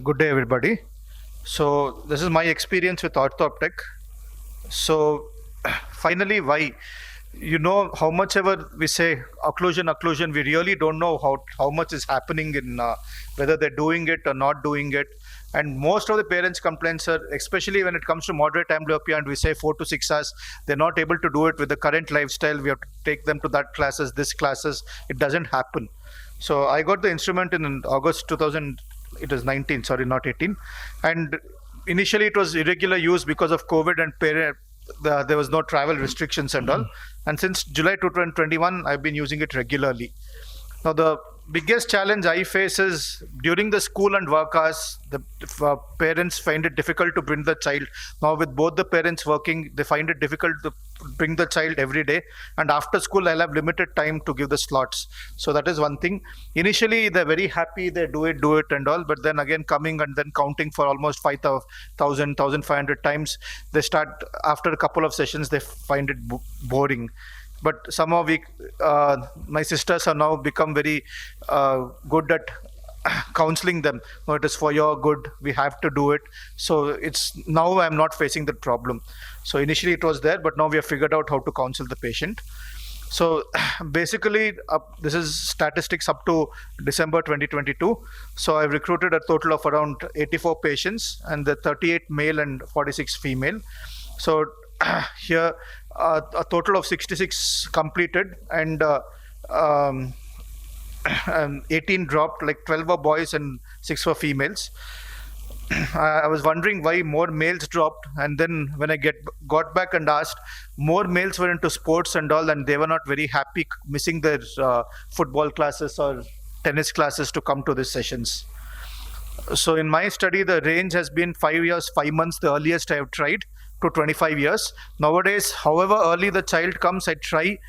Good day, everybody. So this is my experience with orthoptek. So finally, why? How much ever we say occlusion, we really don't know how much is happening in whether they're doing it or not doing it. And most of the parents' complaints are, especially when it comes to moderate amblyopia, and we say 4 to 6 hours, they're not able to do it with the current lifestyle. We have to take them to that classes, this classes. It doesn't happen. So I got the instrument in August 2000. It was 19, sorry, not 18. And initially it was irregular use because of COVID and there was no travel restrictions and all. And since July 2021, I've been using it regularly. Now, the biggest challenge I face is during the school and work hours, the parents find it difficult to bring the child. Now, with both the parents working, they find it difficult to bring the child every day. And after school, I'll have limited time to give the slots. So that is one thing. Initially, they're very happy, they do it and all. But then again, coming and then counting for almost 5,000, 1,500 times, they start, after a couple of sessions, they find it boring. But somehow my sisters have now become very good at counseling them. No, it is for your good. We have to do it. So now I'm not facing that problem. So initially it was there, but now we have figured out how to counsel the patient. So basically, this is statistics up to December 2022. So I've recruited a total of around 84 patients, and the 38 male and 46 female. So here a total of 66 completed, and 18 dropped, like 12 were boys and 6 were females. I was wondering why more males dropped, and then when I got back and asked, more males were into sports and all, and they were not very happy missing their football classes or tennis classes to come to these sessions. So in my study, the range has been 5 years, 5 months, the earliest I have tried, to 25 years. Nowadays, however early the child comes, I try.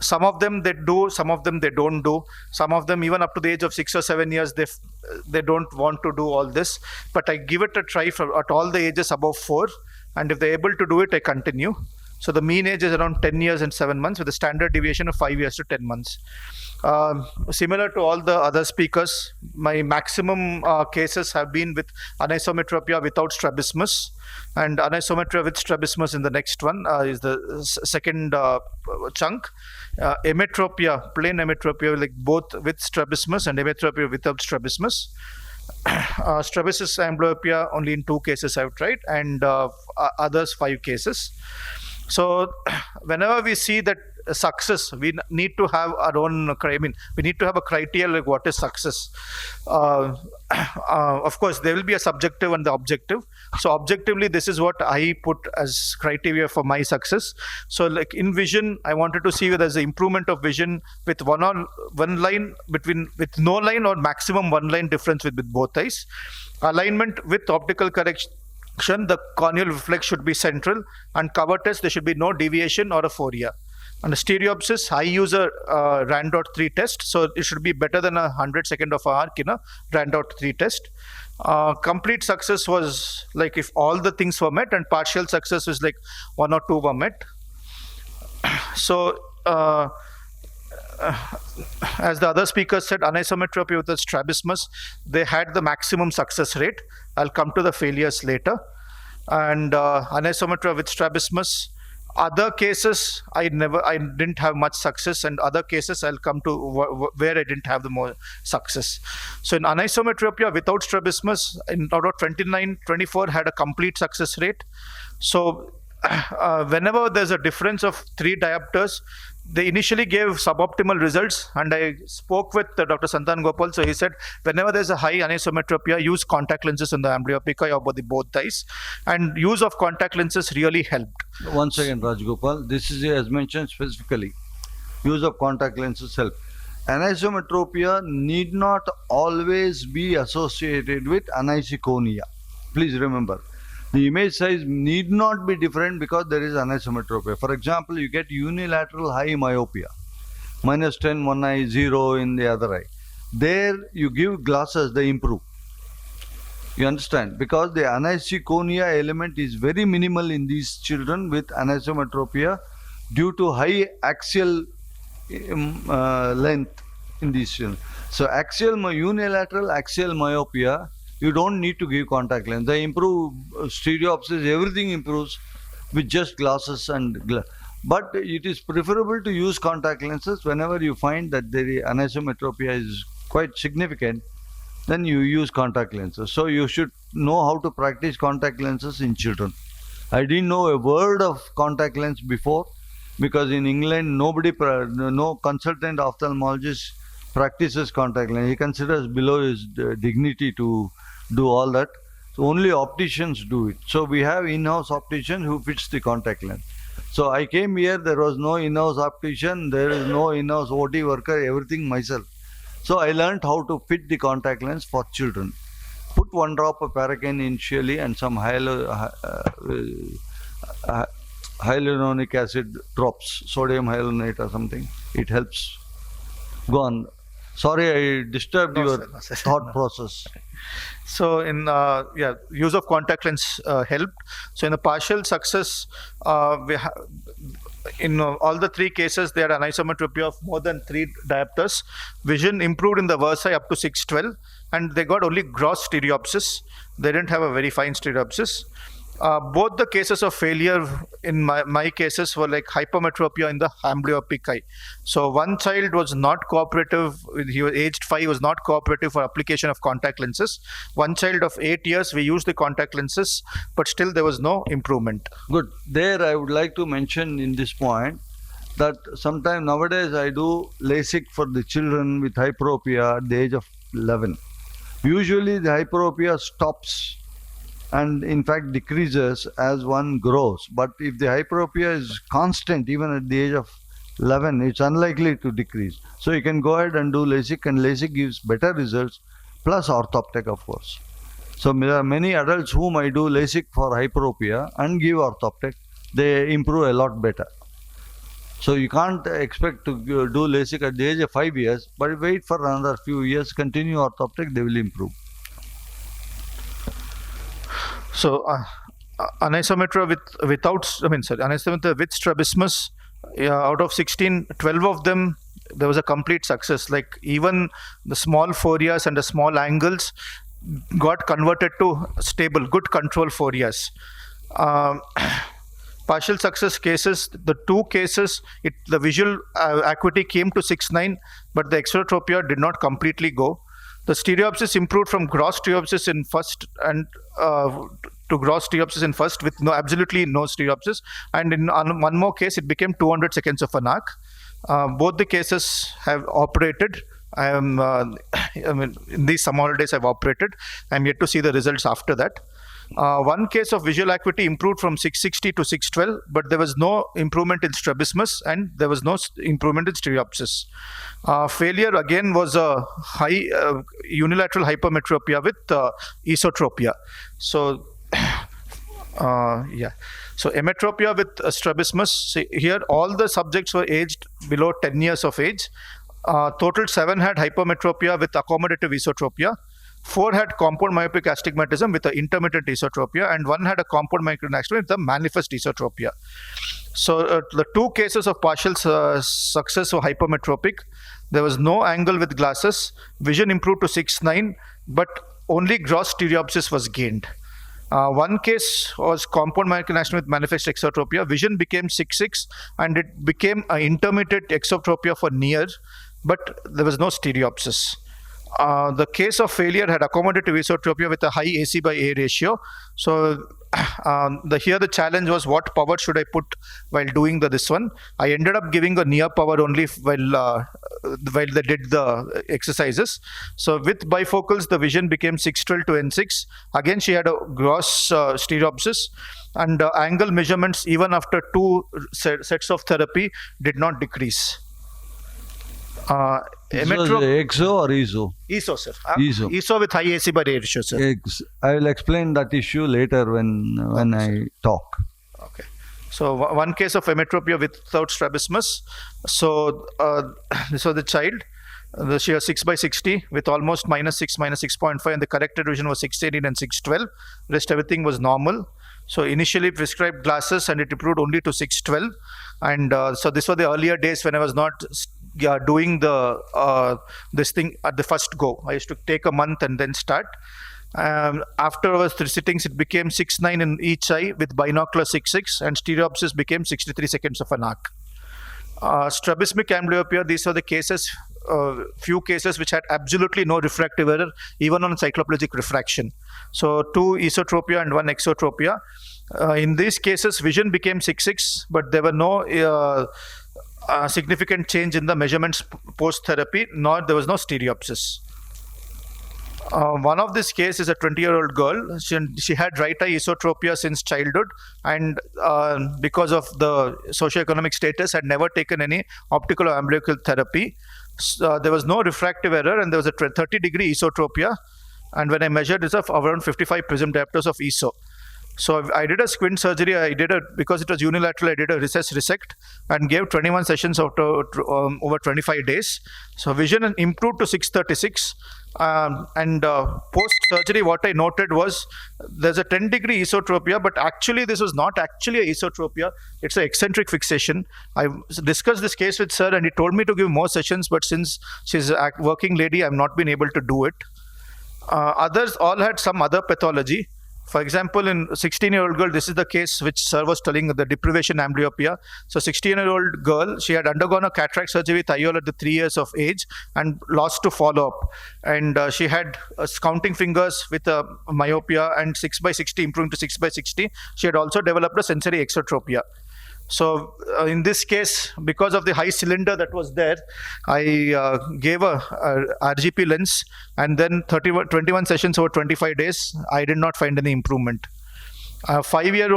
Some of them they do, some of them they don't do. Some of them, even up to the age of 6 or 7 years, they don't want to do all this. But I give it a try at all the ages above 4. And if they're able to do it, I continue. So the mean age is around 10 years and 7 months, with a standard deviation of 5 years to 10 months. Similar to all the other speakers, my maximum cases have been with anisometropia without strabismus, and anisometria with strabismus in the next one is the second chunk. Emetropia, plain emetropia, like both with strabismus, and emetropia without strabismus. Strabismus amblyopia only in 2 cases I've tried, and others 5 cases. So whenever we see that success, we need to have our own, we need to have a criteria like what is success. Of course, there will be a subjective and the objective. So objectively, this is what I put as criteria for my success. So like in vision, I wanted to see whether there's an improvement of vision with one line with no line, or maximum 1 line difference with both eyes. Alignment with optical correction. The corneal reflex should be central, and cover test, there should be no deviation or a phoria. And the stereopsis, I use a RAN.3 test, so it should be better than 100 of arc in a RAN.3 test. Complete success was like if all the things were met, and partial success is like 1 or 2 were met. So as the other speaker said, anisometropy with the strabismus, they had the maximum success rate. I'll come to the failures later. And anisometria with strabismus, other cases I didn't have much success, and other cases I'll come to where I didn't have the more success. So in anisometropia without strabismus, in out of 29, 24 had a complete success rate. So whenever there's a difference of 3 diopters, they initially gave suboptimal results, and I spoke with Dr. Santan Gopal. So he said, whenever there's a high anisometropia, use contact lenses in the amblyopic eye or both eyes, and use of contact lenses really helped. One second, Raj Gopal. This is as mentioned specifically. Use of contact lenses help. Anisometropia need not always be associated with anisoconia. Please remember. The image size need not be different because there is anisometropia. For example, you get unilateral high myopia, -10 one eye, 0 in the other eye. There you give glasses, they improve. You understand? Because the anisoconia element is very minimal in these children with anisometropia due to high axial length in these children. So unilateral axial myopia you don't need to give contact lens. They improve stereopsis, everything improves with just glasses and but it is preferable to use contact lenses whenever you find that the anisometropia is quite significant. Then you use contact lenses. So you should know how to practice contact lenses in children. I didn't know a word of contact lens before, because in England no consultant ophthalmologist practices contact lens. He considers below his dignity to do all that. So only opticians do it. So we have in-house optician who fits the contact lens. So I came here, there was no in-house optician, there is no in-house OT worker, everything myself. So I learned how to fit the contact lens for children. Put 1 drop of paracaine initially and some hyaluronic acid drops, sodium hyaluronate or something. It helps. Go on. Sorry, I disturbed your thought process. So in use of contact lens helped. So in the partial success, in all the 3 cases, they had an isometropy of more than 3 diopters. Vision improved in the versi up to 612, and they got only gross stereopsis. They didn't have a very fine stereopsis. Both the cases of failure in my cases were like hypermetropia in the amblyopic eye. So one child was not cooperative. He was aged 5, was not cooperative for application of contact lenses. One child of 8 years, we used the contact lenses, but still there was no improvement. Good. There I would like to mention in this point that sometime nowadays I do LASIK for the children with hyperopia at the age of 11. Usually the hyperopia stops and in fact decreases as one grows. But if the hyperopia is constant even at the age of 11, it's unlikely to decrease. So you can go ahead and do LASIK, and LASIK gives better results, plus orthoptek of course. So there are many adults whom I do LASIK for hyperopia and give orthoptek. They improve a lot better. So you can't expect to do LASIK at the age of 5 years, but wait for another few years, continue orthoptek, they will improve. So anisometria anisometria with strabismus, out of 16, 12 of them, there was a complete success. Like even the small forias and the small angles got converted to stable, good control forias. Partial success cases, the 2 cases, the visual acuity came to 6.9, but the exotropia did not completely go. The stereopsis improved from gross stereopsis in first and to gross stereopsis in first with absolutely no stereopsis. And in one more case, it became 200 seconds of an arc. Both the cases have operated. In these summer holidays, I've operated. I'm yet to see the results after that. One case of visual acuity improved from 660 to 612, but there was no improvement in strabismus and there was no improvement in stereopsis. Failure again was a high unilateral hypermetropia with esotropia. So, So emetropia with strabismus. See, here all the subjects were aged below 10 years of age. Total 7 had hypermetropia with accommodative esotropia. 4 had compound myopic astigmatism with an intermittent esotropia, and 1 had a compound myopic astigmatism with a manifest esotropia. So the 2 cases of partial success were hypermetropic. There was no angle with glasses. Vision improved to 6.9, but only gross stereopsis was gained. One case was compound myopic astigmatism with manifest exotropia. Vision became 6.6, and it became an intermittent exotropia for near, but there was no stereopsis. The case of failure had accommodative esotropia with a high AC by A ratio. So here the challenge was what power should I put while doing this one. I ended up giving a near power only while they did the exercises. So with bifocals, the vision became 612 to N6. Again, she had a gross stereopsis, and angle measurements even after 2 sets of therapy did not decrease. EXO or ESO? ESO, sir. ESO. ESO with high AC by A ratio, sir. I will explain that issue later when I talk. Okay. So one case of emetropia without strabismus. So the child, she was 6/60 with almost -6, -6.5, and the corrected vision was 618 and 612. Rest everything was normal. So initially prescribed glasses, and it improved only to 612. And so this were the earlier days when I was not doing this thing at the first go. I used to take a month and then start. After our three sittings, it became 6.9 in each eye with binocular 6.6, and stereopsis became 63 seconds of an arc. Strabismic amblyopia, these are the cases, few cases which had absolutely no refractive error, even on cycloplegic refraction. So 2 esotropia and 1 exotropia. In these cases, vision became 6.6, but there were no significant change in the measurements post-therapy, nor there was no stereopsis. One of this case is a 20-year-old girl. She had right eye esotropia since childhood, and because of the socioeconomic status, had never taken any optical or umbilical therapy. There was no refractive error, and there was a 30-degree esotropia. And when I measured this of around 55 prism diopters of ESO. So I did a squint surgery. Because it was unilateral, I did a recess resect and gave 21 sessions over 25 days. So vision improved to 636. And post-surgery, what I noted was there's a 10-degree esotropia, but actually this was not actually a esotropia. It's an eccentric fixation. I discussed this case with sir, and he told me to give more sessions, but since she's a working lady, I've not been able to do it. Others all had some other pathology. For example, in 16-year-old girl, this is the case which sir was telling, the deprivation amblyopia. So 16-year-old girl, she had undergone a cataract surgery with IOL at the 3 years of age and lost to follow-up. And she had counting fingers with a myopia and 6/60 improving to 6/60. She had also developed a sensory exotropia. So in this case, because of the high cylinder that was there, I gave a RGP lens, and then 21 sessions over 25 days, I did not find any improvement. 5 years,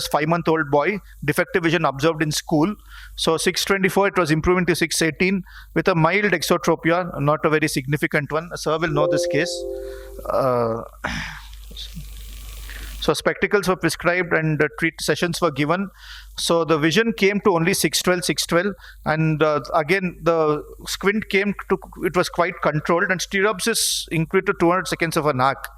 5-month-old boy, defective vision observed in school. So 624, it was improving to 618 with a mild exotropia, not a very significant one. Sir will know this case. So spectacles were prescribed and treat sessions were given. So the vision came to only 612, and again the squint came to, it was quite controlled, and stereopsis increased to 200 seconds of an arc.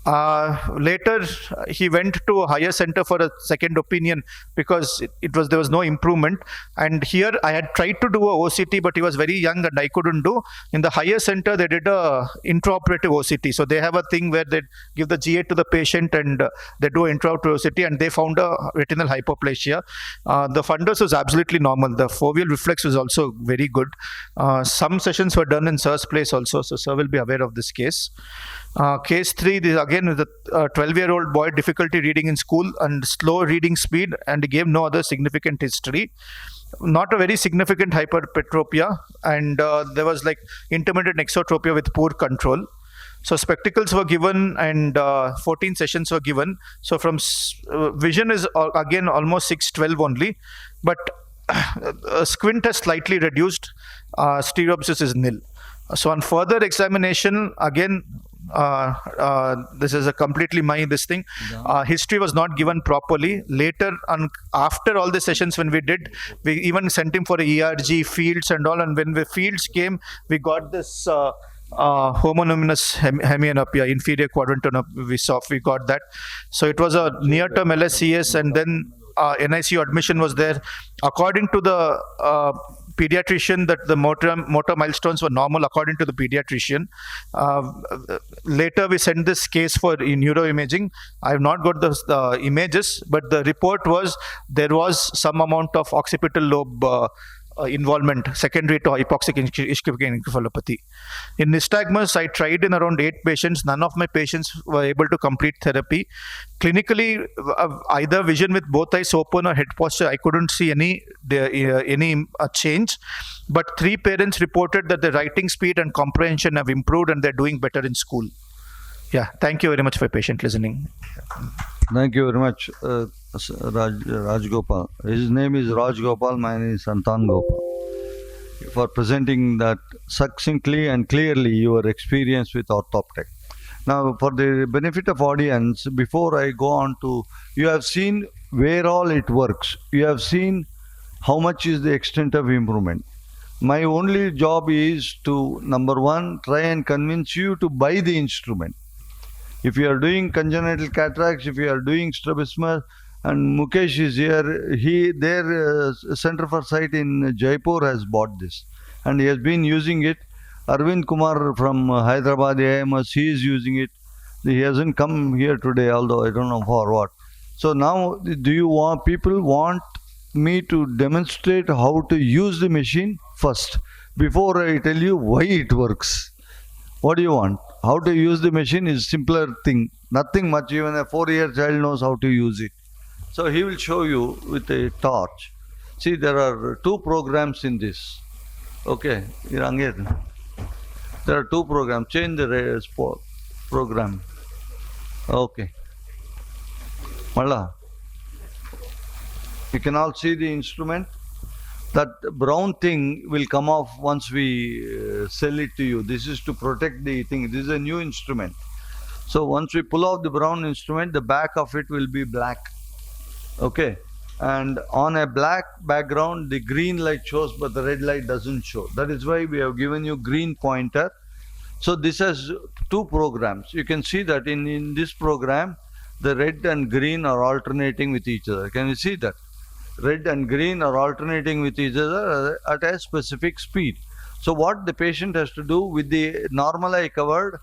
Later, he went to a higher center for a second opinion because there was no improvement. And here I had tried to do a OCT, but he was very young and I couldn't do. In the higher center, they did a intraoperative OCT. So they have a thing where they give the GA to the patient and they do intraoperative OCT, and they found a retinal hypoplasia. The fundus was absolutely normal. The foveal reflex was also very good. Some sessions were done in sir's place also, so sir will be aware of this case. Case 3, this again is a 12-year-old boy, difficulty reading in school and slow reading speed, and he gave no other significant history. Not a very significant hyperpetropia, and there was like intermittent exotropia with poor control. So spectacles were given and 14 sessions were given. So from vision is again almost 612 only, but squint has slightly reduced, stereopsis is nil. So on further examination, again, this is a completely this thing. History was not given properly. Later, after all the sessions when we did, we even sent him for a ERG, fields and all. And when the fields came, we got this homonymous hemianopia, inferior quadrant, we got that. So it was a near-term LSCS, and then NICU admission was there. According to the pediatrician, that the motor milestones were normal according to the pediatrician. Later we sent this case for neuroimaging. I have not got the images, but the report was there was some amount of occipital lobe involvement secondary to hypoxic ischemic encephalopathy. In nystagmus, I tried in around 8 patients. None of my patients were able to complete therapy. Clinically, either vision with both eyes open or head posture, I couldn't see any change. But 3 parents reported that the writing speed and comprehension have improved and they're doing better in school. Yeah, thank you very much for patient listening. Thank you very much, Raj Gopal. His name is Raj Gopal, my name is Santan Gopal. For presenting that succinctly and clearly your experience with orthoptek. Now, for the benefit of audience, before I go on to, you have seen where all it works. You have seen how much is the extent of improvement. My only job is to, number one, try and convince you to buy the instrument. If you are doing congenital cataracts, if you are doing strabismus, and Mukesh is here, their Center for Sight in Jaipur has bought this, and he has been using it. Arvind Kumar from Hyderabad AIMS, he is using it. He hasn't come here today, although I don't know for what. So now, people want me to demonstrate how to use the machine first before I tell you why it works. What do you want? How to use the machine is simpler thing. Nothing much. Even a 4-year child knows how to use it. So he will show you with a torch. See, there are 2 programs in this. Okay, there are 2 programs. Change the program. Okay. Malla. You can all see the instrument. That brown thing will come off once we sell it to you. This is to protect the thing. This is a new instrument. So once we pull off the brown instrument, the back of it will be black. Okay. And on a black background, the green light shows, but the red light doesn't show. That is why we have given you green pointer. So this has 2 programs. You can see that in this program, the red and green are alternating with each other. Can you see that? Red and green are alternating with each other at a specific speed. So what the patient has to do with the normal eye covered,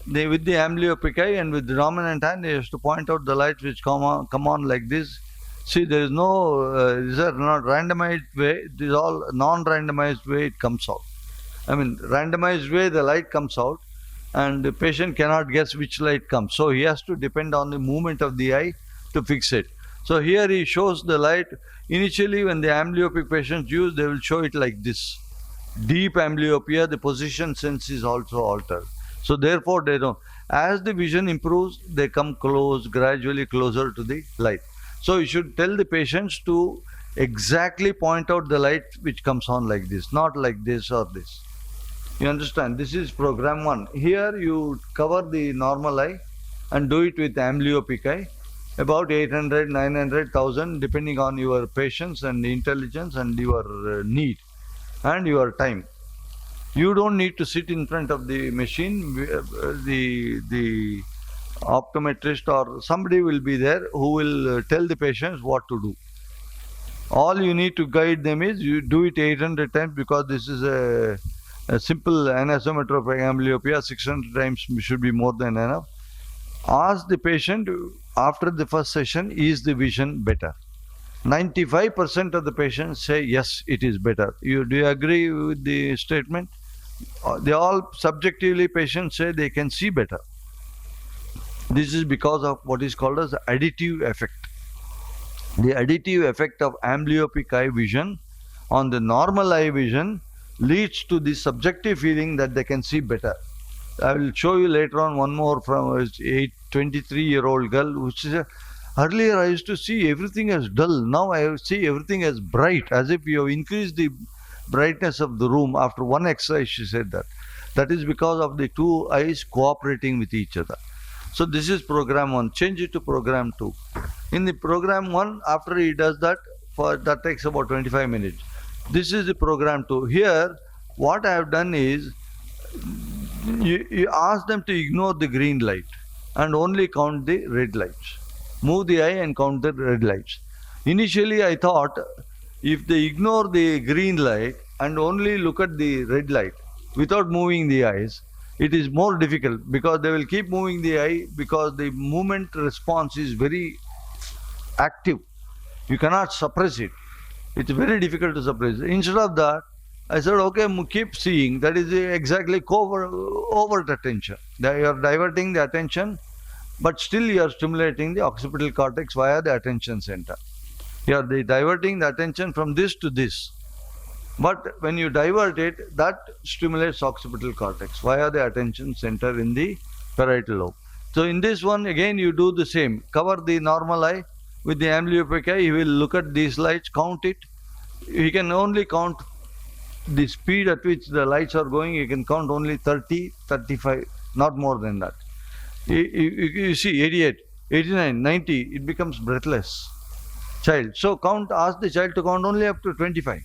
with the amblyopic eye and with the dominant hand, he has to point out the lights which come on like this. See, there is no, these are not randomized way, it is all non-randomized way it comes out. I mean, randomized way the light comes out and the patient cannot guess which light comes. So he has to depend on the movement of the eye to fix it. So here he shows the light. Initially when the amblyopic patients use, they will show it like this. Deep amblyopia, the position sense is also altered. So therefore they don't. As the vision improves, they come close, gradually closer to the light. So you should tell the patients to exactly point out the light which comes on like this, not like this or this. You understand? This is program 1. Here you cover the normal eye and do it with amblyopic eye. About 800, 900, 1000, depending on your patience and intelligence and your need and your time. You don't need to sit in front of the machine. The optometrist or somebody will be there who will tell the patients what to do. All you need to guide them is you do it 800 times because this is a simple anisometropic amblyopia. 600 times should be more than enough. Ask the patient after the first session, is the vision better? 95% of the patients say yes, it is better. Do you agree with the statement? They all subjectively patients say they can see better. This is because of what is called as the additive effect. The additive effect of amblyopic eye vision on the normal eye vision leads to the subjective feeling that they can see better. I will show you later on one more from a 23-year-old girl who says, earlier I used to see everything as dull, now I see everything as bright, as if you have increased the brightness of the room. After one exercise she said that. That is because of the 2 eyes cooperating with each other. So this is program 1. Change it to program 2. In the program 1, after he does that, that takes about 25 minutes. This is the program 2. Here, what I have done is, you ask them to ignore the green light and only count the red lights. Move the eye and count the red lights. Initially I thought if they ignore the green light and only look at the red light without moving the eyes, it is more difficult because they will keep moving the eye because the movement response is very active. You cannot suppress it. It's very difficult to suppress. Instead of that, I said, okay, keep seeing. That is exactly overt attention. You are diverting the attention, but still you are stimulating the occipital cortex via the attention center. You are diverting the attention from this to this. But when you divert it, that stimulates occipital cortex via the attention center in the parietal lobe. So in this one, again, you do the same. Cover the normal eye. With the amblyopic eye, he will look at these lights, count it. He can only count the speed at which the lights are going. You can count only 30, 35, not more than that. You see 88, 89, 90, it becomes breathless. Child. So ask the child to count only up to 25,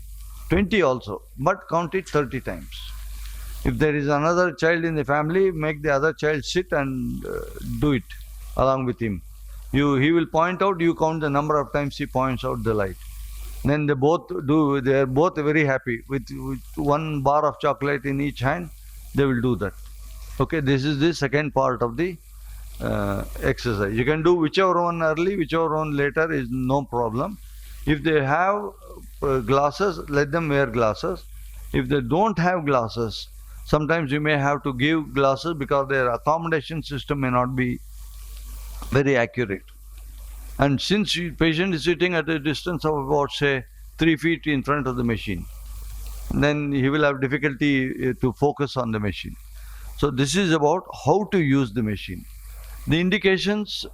20 also, but count it 30 times. If there is another child in the family, make the other child sit and do it along with him. He will point out, you count the number of times he points out the light. Then they are both very happy. With 1 bar of chocolate in each hand, they will do that. Okay, this is the second part of the exercise. You can do whichever one early, whichever one later is no problem. If they have glasses, let them wear glasses. If they don't have glasses, sometimes you may have to give glasses because their accommodation system may not be very accurate. And since the patient is sitting at a distance of about, say, 3 feet in front of the machine, then he will have difficulty to focus on the machine. So this is about how to use the machine. The indications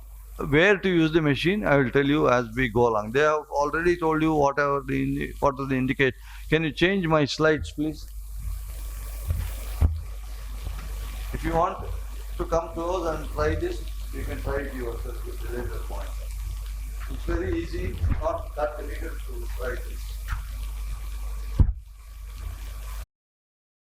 where to use the machine, I will tell you as we go along. They have already told you what are the indicate. Can you change my slides, please? If you want to come close and try this, you can try it yourself with the later point. It's very easy, not that difficult to try this.